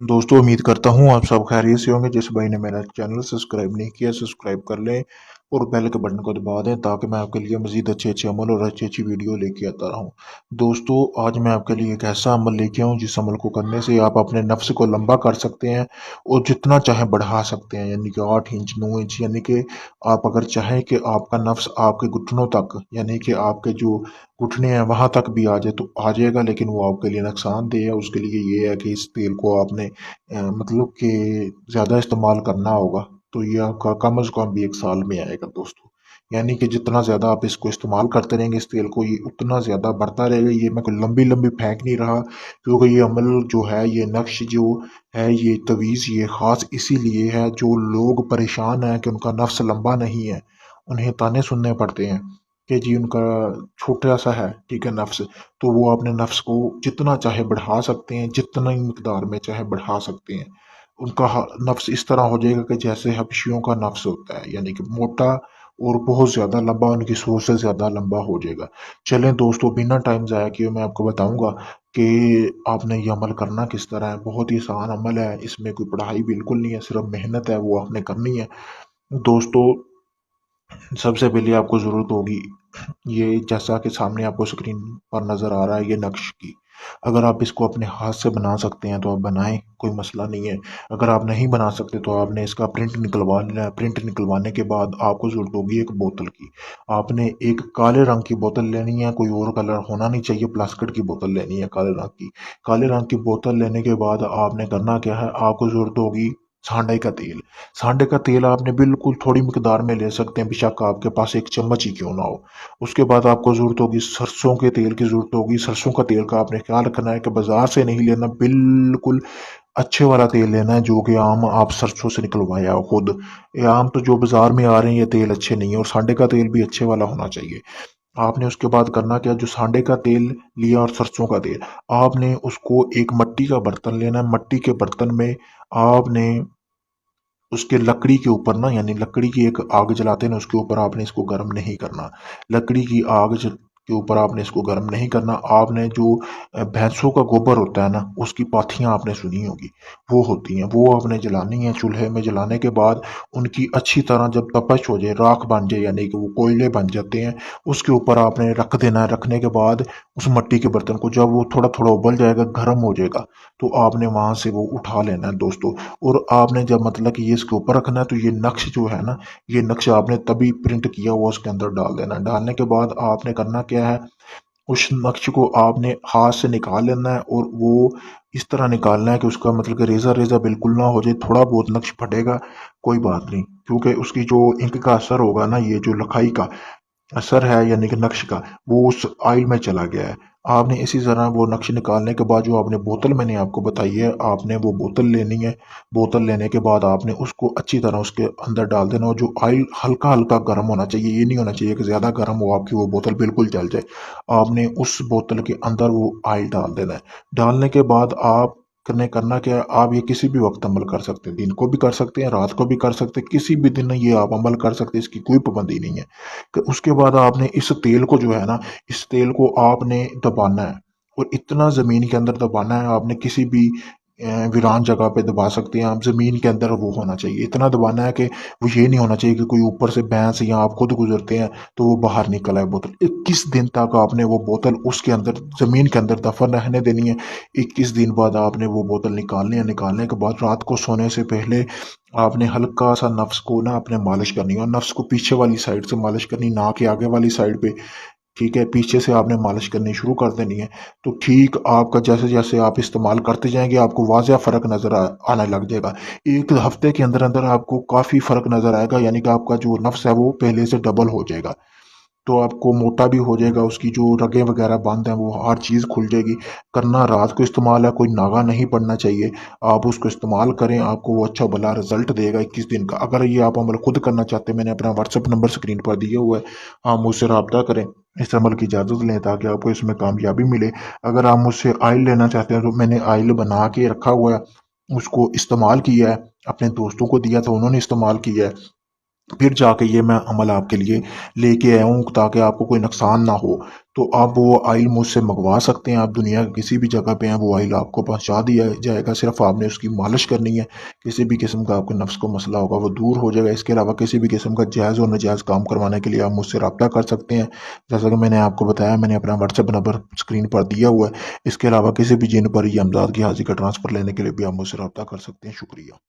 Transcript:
दोस्तों उम्मीद करता हूँ आप सब खैरियत से होंगे। जिस भाई ने मेरा चैनल सब्सक्राइब नहीं किया सब्सक्राइब कर लें और बेल के बटन को दबा दें ताकि मैं आपके लिए मजीद अच्छे अच्छे अमल और अच्छी अच्छी वीडियो लेके आता रहूँ। दोस्तों आज मैं आपके लिए एक ऐसा अमल लेके आऊँ जिस अमल को करने से आप अपने नफ्स को लंबा कर सकते हैं और जितना चाहे बढ़ा सकते हैं, यानी कि 8 इंच 9 इंच, यानी कि आप अगर चाहें कि आपका नफ्स आपके घुटनों तक, यानी कि आपके जो घुटने हैं वहां तक भी आ जाए तो आ जाएगा, लेकिन वो आपके लिए नुकसानदेह है। उसके लिए ये है कि इस तेल को आपने मतलब कि ज़्यादा इस्तेमाल करना होगा। तो ये आपका कम अज़ कम भी 1 साल में आएगा दोस्तों। यानी कि जितना ज़्यादा आप इसको इस्तेमाल करते रहेंगे इस तेल को, ये उतना ज़्यादा बढ़ता रहेगा। ये मैं कोई लंबी लंबी फेंक नहीं रहा, क्योंकि ये अमल जो है, ये नक्श जो है, ये तवीज़ ये ख़ास इसीलिए है जो लोग परेशान हैं कि उनका नफ्स लंबा नहीं है। उन्हें ताने सुनने पड़ते हैं कि जी उनका छोटा सा है, ठीक है, नफ्स। तो वो अपने नफ्स को जितना चाहे बढ़ा सकते हैं, जितना ही मकदार में चाहे बढ़ा सकते हैं। उनका नफ्स इस तरह हो जाएगा कि जैसे हबशियों का नफ्स होता है, यानी कि मोटा और बहुत ज़्यादा लंबा, उनकी सोच से ज़्यादा लंबा हो जाएगा। चलें दोस्तों, बिना टाइम ज़ाया किए मैं आपको बताऊंगा कि आपने ये अमल करना किस तरह है। बहुत ही आसान अमल है, इसमें कोई पढ़ाई बिल्कुल नहीं है, सिर्फ मेहनत है वो आपने करनी है। दोस्तों सबसे पहले आपको ज़रूरत होगी, ये जैसा कि सामने आपको स्क्रीन पर नज़र आ रहा है, ये नक्श की। अगर आप इसको अपने हाथ से बना सकते हैं तो आप बनाएं, कोई मसला नहीं है। अगर आप नहीं बना सकते तो आपने इसका प्रिंट निकलवा लेना है। प्रिंट निकलवाने के बाद आपको ज़रूरत होगी एक बोतल की। आपने एक काले रंग की बोतल लेनी है, कोई और कलर होना नहीं चाहिए, प्लास्टिक की बोतल लेनी है काले रंग की। काले रंग की बोतल लेने के बाद आपने करना क्या है, आपको ज़रूरत होगी सांडे का तेल। सांडे का तेल आपने बिल्कुल थोड़ी मिकदार में ले सकते हैं, बेशक आपके पास एक चम्मच ही क्यों ना हो। उसके बाद आपको ज़रूरत होगी सरसों के तेल की ज़रूरत होगी। सरसों का तेल का आपने ख्याल रखना है कि बाजार से नहीं लेना, बिल्कुल अच्छे वाला तेल लेना है जो कि आम आप सरसों से निकलवाया हो खुद। ये आम तो जो बाजार में आ रहे हैं ये तेल अच्छे नहीं है, और सांडे का तेल भी अच्छे वाला होना चाहिए। आपने उसके बाद करना क्या, जो सांडे का तेल लिया और सरसों का तेल, आपने उसको एक मट्टी का बर्तन लेना है। मट्टी के बर्तन में आपने उसके लकड़ी के ऊपर ना, यानी लकड़ी की एक आग जलाते हैं ना, उसके ऊपर आपने इसको गर्म नहीं करना। लकड़ी की के ऊपर आपने इसको गर्म नहीं करना। आपने जो भैंसों का गोबर होता है ना, उसकी पाथियां आपने सुनी होगी, वो होती हैं, वो आपने जलानी है। चूल्हे में जलाने के बाद उनकी अच्छी तरह जब तपश हो जाए, राख बन जाए, यानी कि वो कोयले बन जाते हैं, उसके ऊपर आपने रख देना है। रखने के बाद उस मिट्टी के बर्तन को जब वो थोड़ा थोड़ा उबल जाएगा, गर्म हो जाएगा, तो आपने वहां से वो उठा लेना है दोस्तों। और आपने जब मतलब कि ये इसके ऊपर रखना है, तो ये नक्श जो है ना, ये नक्श आपने तभी प्रिंट किया हुआ उसके अंदर डाल देना है। डालने के बाद आपने करना क्या है, उस नक्श को आपने हाथ से निकाल लेना है, और वो इस तरह निकालना है कि उसका मतलब कि रेजा रेजा बिल्कुल ना हो जाए। थोड़ा बहुत नक्श फटेगा, कोई बात नहीं, क्योंकि उसकी जो इंक का असर होगा ना, ये जो लखाई का असर है, यानी कि नक्श का, वो उस ऑयल में चला गया है। आपने इसी तरह वो नक्श निकालने के बाद जो आपने बोतल मैंने आपको बताई है, आपने वो बोतल लेनी है। बोतल लेने के बाद आपने उसको अच्छी तरह उसके अंदर डाल देना, और जो ऑयल हल्का हल्का गर्म होना चाहिए, ये नहीं होना चाहिए कि ज़्यादा गर्म हो आपकी वो बोतल बिल्कुल जल जाए। आपने उस बोतल के अंदर वो ऑयल डाल देना है। डालने के बाद आप करना क्या है, आप ये किसी भी वक्त अमल कर सकते हैं, दिन को भी कर सकते हैं, रात को भी कर सकते हैं, किसी भी दिन ये आप अमल कर सकते हैं, इसकी कोई पाबंदी नहीं है। कि उसके बाद आपने इस तेल को जो है ना, इस तेल को आपने दबाना है, और इतना ज़मीन के अंदर दबाना है। आपने किसी भी वीरान जगह पे दबा सकते हैं आप, ज़मीन के अंदर वो होना चाहिए, इतना दबाना है कि वो ये नहीं होना चाहिए कि कोई ऊपर से भैंस या आप खुद गुजरते हैं तो वो बाहर निकल आए बोतल। 21 दिन तक आपने वो बोतल उसके अंदर ज़मीन के अंदर दफन रहने देनी है। 21 दिन बाद आपने वो बोतल निकालनी है। निकालने के बाद रात को सोने से पहले आपने हल्का सा नफ्स को ना अपने मालिश करनी है, और नफ्स को पीछे वाली साइड से मालिश करनी, ना कि आगे वाली साइड पे। ठीक है, पीछे से आपने मालिश करनी शुरू कर देनी है। तो ठीक आपका जैसे जैसे आप इस्तेमाल करते जाएंगे, आपको वाज़ह फ़र्क नज़र आने लग जाएगा। 1 हफ्ते के अंदर अंदर आपको काफ़ी फ़र्क नज़र आएगा, यानी कि आपका जो नफ्स है वो पहले से डबल हो जाएगा। तो आपको मोटा भी हो जाएगा, उसकी जो रगें वगैरह बंद हैं वो हर चीज़ खुल जाएगी। करना रात को इस्तेमाल है, कोई नागा नहीं पड़ना चाहिए। आप उसको इस्तेमाल करें, आपको वो अच्छा भला रिजल्ट देगा 21 दिन का। अगर ये आप अमल खुद करना चाहते हैं, मैंने अपना व्हाट्सअप नंबर स्क्रीन पर दिया हुआ है, आप मुझसे रब्ता करें, इस अमल की इजाज़त लें ताकि आपको इसमें कामयाबी मिले। अगर आप मुझसे आयल लेना चाहते हैं तो मैंने आयल बना के रखा हुआ है, उसको इस्तेमाल किया है, अपने दोस्तों को दिया था, उन्होंने इस्तेमाल किया है, फिर जाके ये मैं अमल आपके लिए लेके आया हूँ ताकि आपको कोई नुकसान ना हो। तो आप वो ऑयल मुझसे मंगवा सकते हैं। आप दुनिया की किसी भी जगह पे हैं, वो ऑयल आपको पहुँचा दिया जाएगा। सिर्फ़ आपने उसकी मालिश करनी है। किसी भी किस्म का आपके नफ्स को मसला होगा वो दूर हो जाएगा। इसके अलावा किसी भी किस्म का जायज़ और नाजायज़ काम करवाने के लिए आप मुझसे राब्ता कर सकते हैं। जैसा कि मैंने आपको बताया, मैंने अपना व्हाट्सएप नंबर स्क्रीन पर दिया हुआ है। इसके अलावा किसी भी जिन पर या अमदाद की हाज़िरी का ट्रांसफ़र लेने के लिए भी आप मुझसे राब्ता कर सकते हैं। शुक्रिया।